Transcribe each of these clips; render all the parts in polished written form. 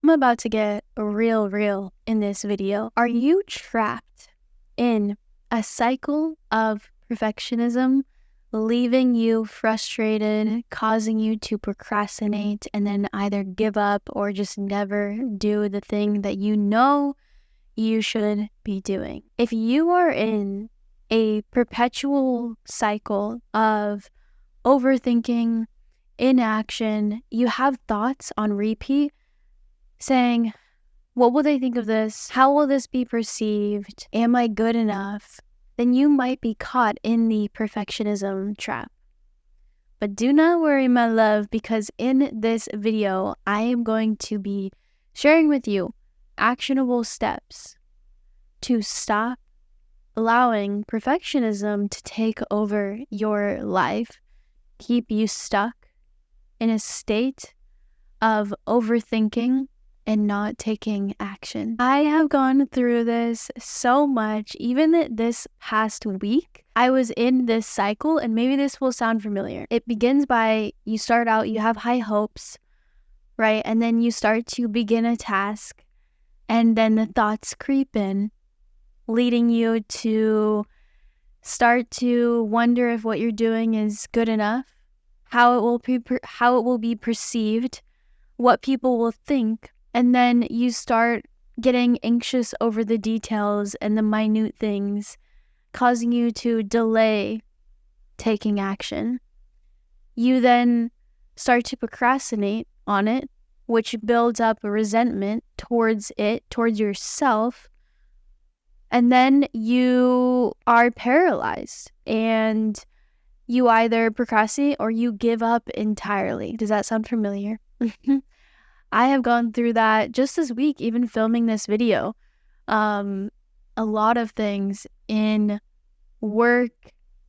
I'm about to get real in this video. Are you trapped in a cycle of perfectionism, leaving you frustrated, causing you to procrastinate, and then either give up or just never do the thing that you know you should be doing? If you are in a perpetual cycle of overthinking, inaction, you have thoughts on repeat saying, what will they think of this? How will this be perceived? Am I good enough? Then you might be caught in the perfectionism trap. But do not worry, my love, because in this video, I am going to be sharing with you actionable steps to stop allowing perfectionism to take over your life, keep you stuck in a state of overthinking and not taking action. I have gone through this so much. Even this past week, I was in this cycle, and maybe this will sound familiar. It begins by you start out, you have high hopes, right? And then you start to begin a task, and then the thoughts creep in, leading you to start to wonder if what you're doing is good enough, how it will be perceived, what people will think. And then you start getting anxious over the details and the minute things, causing you to delay taking action. You then start to procrastinate on it, which builds up a resentment towards yourself. And then you are paralyzed and you either procrastinate or you give up entirely. Does that sound familiar? I have gone through that just this week, even filming this video. A lot of things in work,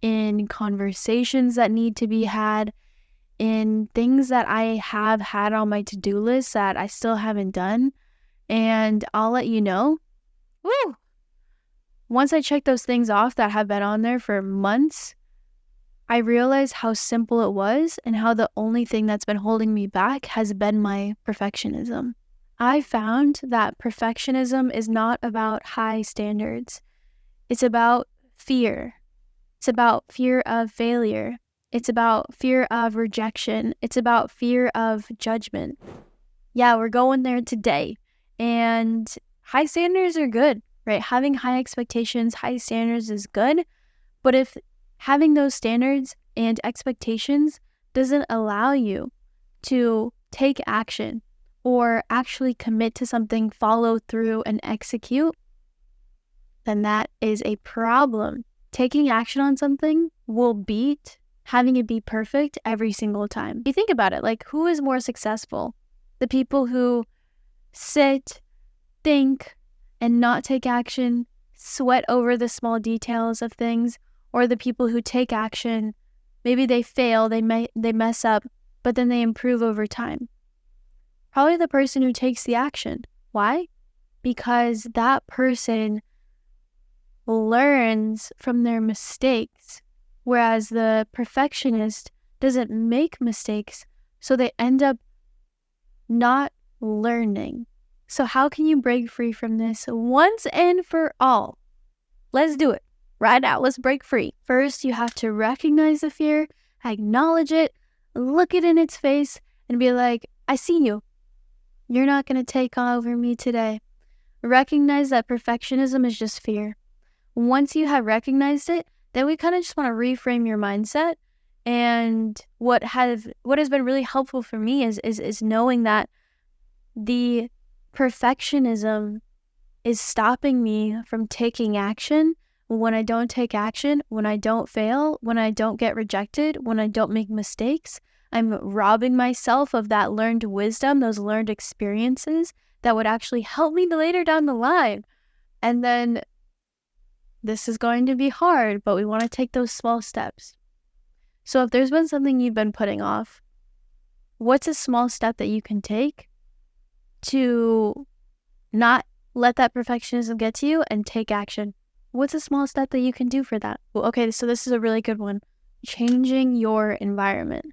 in conversations that need to be had, in things that I have had on my to-do list that I still haven't done. And I'll let you know, once I check those things off that have been on there for months, I realized how simple it was and how the only thing that's been holding me back has been my perfectionism. I found that perfectionism is not about high standards. It's about fear. It's about fear of failure. It's about fear of rejection. It's about fear of judgment. Yeah, we're going there today. And high standards are good, right? Having high expectations, high standards is good. But if having those standards and expectations doesn't allow you to take action or actually commit to something, follow through, and execute, then that is a problem. Taking action on something will beat having it be perfect every single time. You think about it, like, who is more successful? The people who sit, think, and not take action, sweat over the small details of things, or the people who take action, maybe they fail, they mess up, but then they improve over time? Probably the person who takes the action. Why? Because that person learns from their mistakes, whereas the perfectionist doesn't make mistakes, so they end up not learning. So how can you break free from this once and for all? Let's do it. Right now, let's break free. First, you have to recognize the fear, acknowledge it, look it in its face, and be like, I see you. You're not going to take over me today. Recognize that perfectionism is just fear. Once you have recognized it, then we kind of just want to reframe your mindset. And what has been really helpful for me is knowing that the perfectionism is stopping me from taking action. When I don't take action, when I don't fail, when I don't get rejected, when I don't make mistakes, I'm robbing myself of that learned wisdom, those learned experiences that would actually help me later down the line. And then this is going to be hard, but we want to take those small steps. So if there's been something you've been putting off, what's a small step that you can take to not let that perfectionism get to you and take action? What's a small step that you can do for that? Well, okay, so this is a really good one. Changing your environment.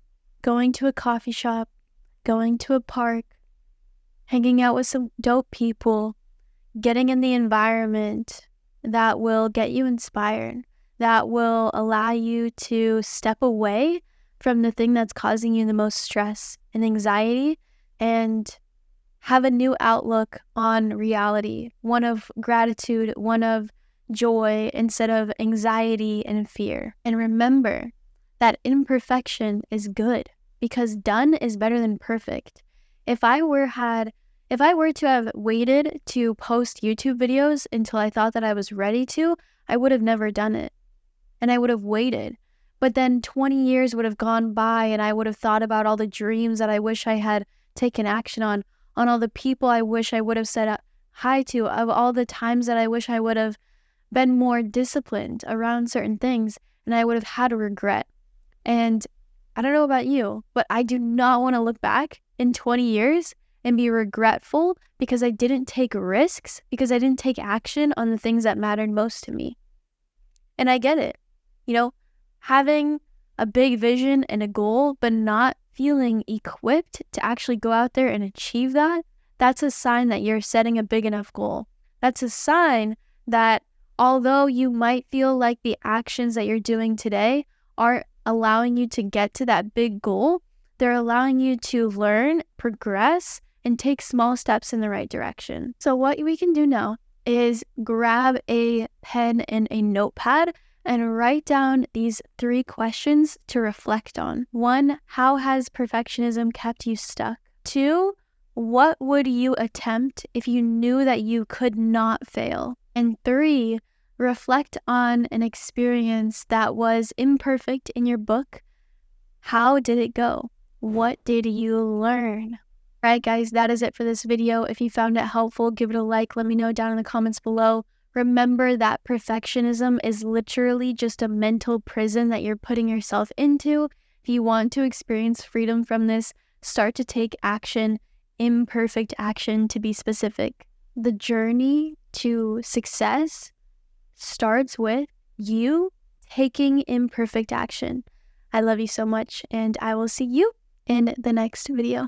Going to a coffee shop, going to a park, hanging out with some dope people, getting in the environment that will get you inspired, that will allow you to step away from the thing that's causing you the most stress and anxiety and have a new outlook on reality, one of gratitude, one of joy instead of anxiety and fear. And remember that imperfection is good because done is better than perfect. If I were to have waited to post YouTube videos until I thought that I was ready to, I would have never done it. And I would have waited. But then 20 years would have gone by and I would have thought about all the dreams that I wish I had taken action on all the people I wish I would have said hi to, of all the times that I wish I would have been more disciplined around certain things, and I would have had a regret. And I don't know about you, but I do not want to look back in 20 years and be regretful because I didn't take risks, because I didn't take action on the things that mattered most to me. And I get it. Having a big vision and a goal, but not feeling equipped to actually go out there and achieve that, that's a sign that you're setting a big enough goal. That's a sign that although you might feel like the actions that you're doing today aren't allowing you to get to that big goal, they're allowing you to learn, progress, and take small steps in the right direction. So what we can do now is grab a pen and a notepad and write down these 3 questions to reflect on. 1, how has perfectionism kept you stuck? 2, what would you attempt if you knew that you could not fail? And 3, reflect on an experience that was imperfect in your book. How did it go? What did you learn? All right, guys, that is it for this video. If you found it helpful, give it a like. Let me know down in the comments below. Remember that perfectionism is literally just a mental prison that you're putting yourself into. If you want to experience freedom from this, start to take action, imperfect action to be specific. The journey to success starts with you taking imperfect action. I love you so much, and I will see you in the next video.